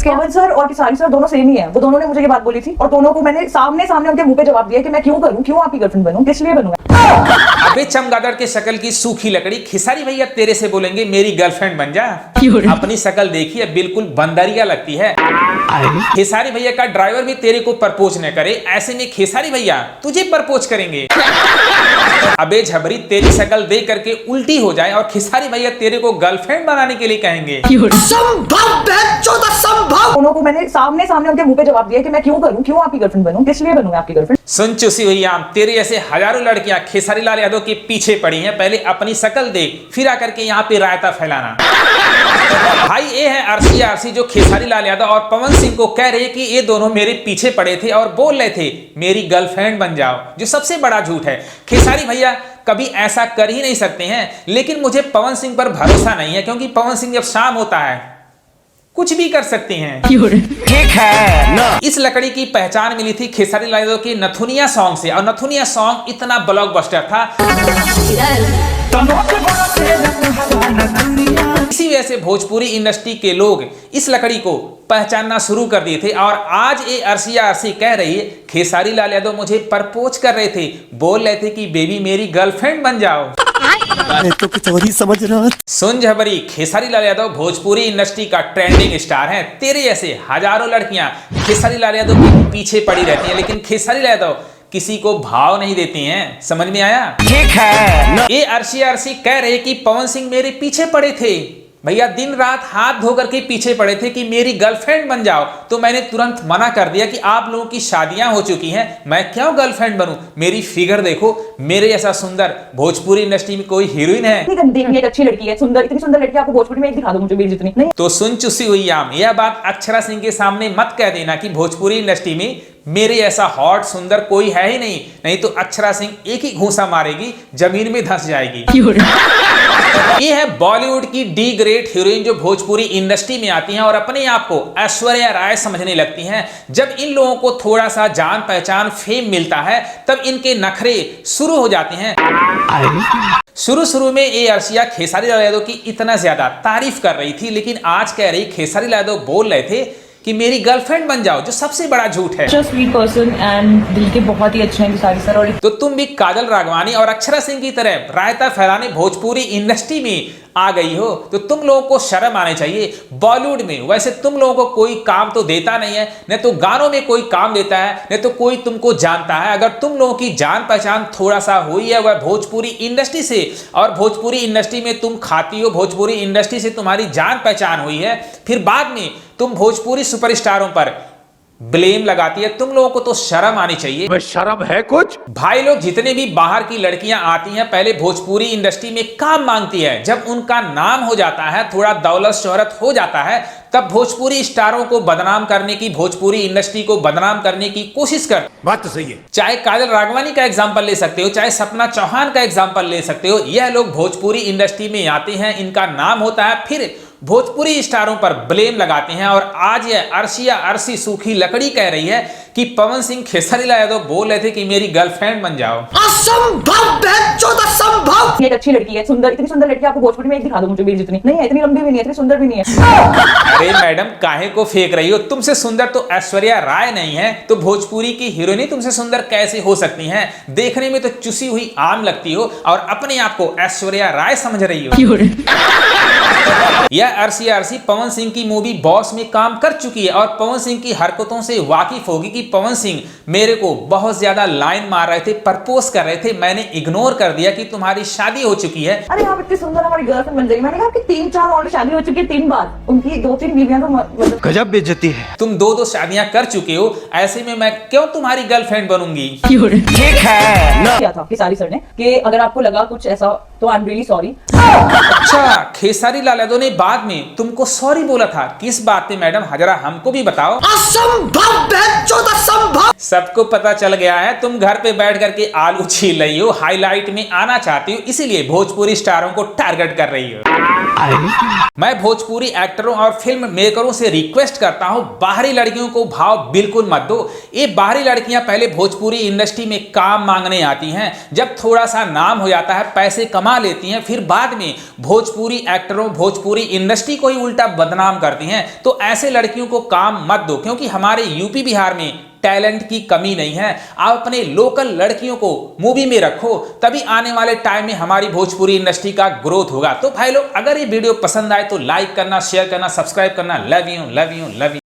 पवन sir और Khesari sir दोनों same ही है। वो दोनों ने मुझे ये बात बोली थी और दोनों को मैंने सामने सामने उनके मुंह पे जवाब दिया कि मैं क्यों करूं, क्यों आपकी गर्लफ्रेंड बनूं, किस लिए बनूं। अबे चमगादड़ के शक्ल की सूखी लकड़ी, खेसारी भैया तेरे से बोलेंगे मेरी गर्लफ्रेंड बन जा। अपनी शक्ल देखिए बिल्कुल बंदरिया लगती है। खेसारी भैया का ड्राइवर भी तेरे को प्रपोज न करे, ऐसे में खेसारी भैया तुझे प्रपोज करेंगे। अबे झबरी तेरी शक्ल देख करके उल्टी हो जाए और खेसारी भैया तेरे को गर्लफ्रेंड बनाने के लिए कहेंगे। दोनों को मैंने सामने सामने उनके मुंह पे जवाब दिया कि मैं क्यों करूं, क्यों आपकी गर्लफ्रेंड बनूं, किस लिए बनूं आपकी गर्लफ्रेंड। सुन चुसी भैया, तेरे ऐसे हजारों लड़कियां खेसारी लाल यादव के पीछे पड़ी हैं। पहले अपनी शक्ल देख, फिर आकर के यहाँ पे रायता फैलाना। भाई ये है आरसी जो खेसारी लाल यादव और पवन सिंह को कह रहे कि ये दोनों मेरे पीछे पड़े थे और बोल रहे थे मेरी गर्लफ्रेंड बन जाओ, जो सबसे बड़ा झूठ है। खेसारी भैया कभी ऐसा कर ही नहीं सकते हैं, लेकिन मुझे पवन सिंह पर भरोसा नहीं है, क्योंकि पवन सिंह जब शाम होता है कुछ भी कर सकते हैं। ठीक है ना। इस लकड़ी की पहचान मिली थी खेसारी लाल यादव के नथुनिया सॉन्ग से, और नथुनिया सॉन्ग इतना ब्लॉकबस्टर था, इसी वजह से भोजपुरी इंडस्ट्री के लोग इस लकड़ी को पहचानना शुरू कर दिए थे। और आज ये आरसी कह रही है खेसारी लाल यादव मुझे प्रपोज कर रहे थे, बोल रहे थे कि बेबी मेरी गर्लफ्रेंड बन जाओ। तो कुछ और ही समझ रहा। सुन झबरी, खेसारी लाल यादव भोजपुरी इंडस्ट्री का ट्रेंडिंग स्टार है। तेरे ऐसे हजारों लड़कियां खेसारी लाल यादव के पीछे पड़ी रहती हैं, लेकिन खेसारी लाल यादव किसी को भाव नहीं देती हैं। समझ में आया? ठीक है। ये आरसी कह रहे कि पवन सिंह मेरे पीछे पड़े थे भैया, दिन रात हाथ धोकर के पीछे पड़े थे कि मेरी गर्लफ्रेंड बन जाओ, तो मैंने तुरंत मना कर दिया कि आप लोगों की शादियां हो चुकी हैं, मैं क्यों गर्लफ्रेंड बनूं। मेरी फिगर देखो, मेरे जैसा सुंदर भोजपुरी इंडस्ट्री में कोई हीरोइन है? एक अच्छी लड़की है, सुंदर, इतनी सुंदर लड़की आपको भोजपुरी में एक दिखा दो मुझे, मेरी जितनी नहीं। तो सुन चुसी हुई आम, यह बात अक्षरा सिंह के सामने मत कह देना कि भोजपुरी इंडस्ट्री में मेरे ऐसा हॉट सुंदर कोई है ही नहीं, नहीं तो अक्षरा सिंह एक ही घूंसा मारेगी, जमीन में धंस जाएगी। ये है बॉलीवुड की डी ग्रेड हीरोइन जो भोजपुरी इंडस्ट्री में आती हैं और अपने आप को ऐश्वर्या राय समझने लगती हैं। जब इन लोगों को थोड़ा सा जान पहचान फेम मिलता है, तब इनके नखरे शुरू हो जाते हैं। शुरू में ये अर्शिया खेसारी लाल यादव की इतना ज्यादा तारीफ कर रही थी, लेकिन आज कह रही खेसारी लाल यादव बोल रहे थे कि मेरी गर्लफ्रेंड बन जाओ, जो सबसे बड़ा झूठ है। स्वीट पर्सन एंड दिल के बहुत ही अच्छे हैं खेसारी सर। और तो तुम भी काजल राघवानी और अक्षरा सिंह की तरह रायता फैलाने भोजपुरी इंडस्ट्री में आ गई हो, तो तुम लोगों को शर्म आने चाहिए। बॉलीवुड में वैसे तुम लोगों को कोई काम तो देता नहीं है, न तो गानों में कोई काम देता है, न तो कोई तुमको जानता है। अगर तुम लोगों की जान पहचान थोड़ा सा हुई है वह भोजपुरी इंडस्ट्री से, और भोजपुरी इंडस्ट्री में तुम खाती हो, भोजपुरी इंडस्ट्री से तुम्हारी जान पहचान हुई है, फिर बाद में तुम भोजपुरी सुपरस्टारों पर ब्लेम लगाती है, तुम लोगों को तो शर्म आनी चाहिए। मैं शर्म है कुछ? भाई लोग, जितने भी बाहर की लड़कियां आती हैं पहले भोजपुरी इंडस्ट्री में काम मांगती है, जब उनका नाम हो जाता है, थोड़ा दौलत शोहरत हो जाता है, तब भोजपुरी स्टारों को बदनाम करने की, भोजपुरी इंडस्ट्री को बदनाम करने की कोशिश कर। बात तो सही है। चाहे काजल राघवानी का एग्जांपल ले सकते हो, चाहे सपना चौहान का एग्जांपल ले सकते हो। यह लोग भोजपुरी इंडस्ट्री में आते हैं, इनका नाम होता है, फिर भोजपुरी स्टारों पर ब्लेम लगाते हैं। और आज यह आरसी सूखी लकड़ी कह रही है कि पवन सिंह खेसारी लाल यादव बोल रहे थे कि मेरी गर्लफ्रेंड बन जाओ। असंभव है, असंभव। एक अच्छी लड़की है, सुंदर, इतनी सुंदर लड़की आपको भोजपुरी में एक दिखा दो मुझे, मेरी जितनी नहीं है, इतनी लंबी भी नहीं है, इतनी सुंदर भी नहीं है। अरे मैडम, काहे को फेंक रही हो? तुमसे सुंदर तो ऐश्वर्या राय नहीं है, तो भोजपुरी की हीरोइन तुमसे सुंदर कैसे हो सकती हैं? देखने में तो चुसी हुई आम लगती हो और अपने आप को ऐश्वर्या राय समझ रही हो। यह आरसी पवन सिंह की मूवी बॉस में काम कर चुकी है और पवन सिंह की हरकतों से वाकिफ होगी कि पवन सिंह मेरे को बहुत ज्यादा लाइन मार रहे थे, प्रपोज कर रहे थे, मैंने इग्नोर कर दिया कि तुम्हारी शादी हो चुकी है। अरे आप इतनी सुंदर हमारी गर्लफ्रेंड बन जाएगी। मैंने कहा कि 3-4 और शादी हो चुकी है, 3 बार, उनकी 2-3 बीवियां तो मतलब गजब बेइज्जती है। तुम 2 शादियां कर चुके हो, ऐसे में मैं क्यों तुम्हारी गर्लफ्रेंड बनूंगी? ठीक है। क्या था खेसारी सर ने कि अगर आपको लगा कुछ ऐसा तो आई एम रियली सॉरी। अच्छा, खेसारी लाल यादव ने बाद में तुमको सॉरी बोला था, किस बात पे मैडम? जरा हमको भी बताओ। असंभव है, असंभव। सबको पता चल गया है तुम घर पे बैठ करके आलू छील रही हो, हाईलाइट में आना चाहती हो, इसीलिए भोजपुरी स्टारों को टारगेट कर रही हो। मैं भोजपुरी एक्टरों और फिल्म मेकरों से रिक्वेस्ट करता हूं, बाहरी लड़कियों को भाव बिल्कुल मत दो। ये बाहरी लड़कियां पहले भोजपुरी इंडस्ट्री में काम मांगने आती हैं, जब थोड़ा सा नाम हो जाता है, पैसे कमा लेती हैं, फिर बाद में भोजपुरी एक्टरों, भोजपुरी इंडस्ट्री को ही उल्टा बदनाम करती हैं। तो ऐसे लड़कियों को काम मत दो, क्योंकि हमारे यूपी बिहार में टैलेंट की कमी नहीं है। आप अपने लोकल लड़कियों को मूवी में रखो, तभी आने वाले टाइम में हमारी भोजपुरी इंडस्ट्री का ग्रोथ होगा। तो भाई लोग, अगर ये वीडियो पसंद आए तो लाइक करना, शेयर करना, सब्सक्राइब करना। Love you, love you, love you.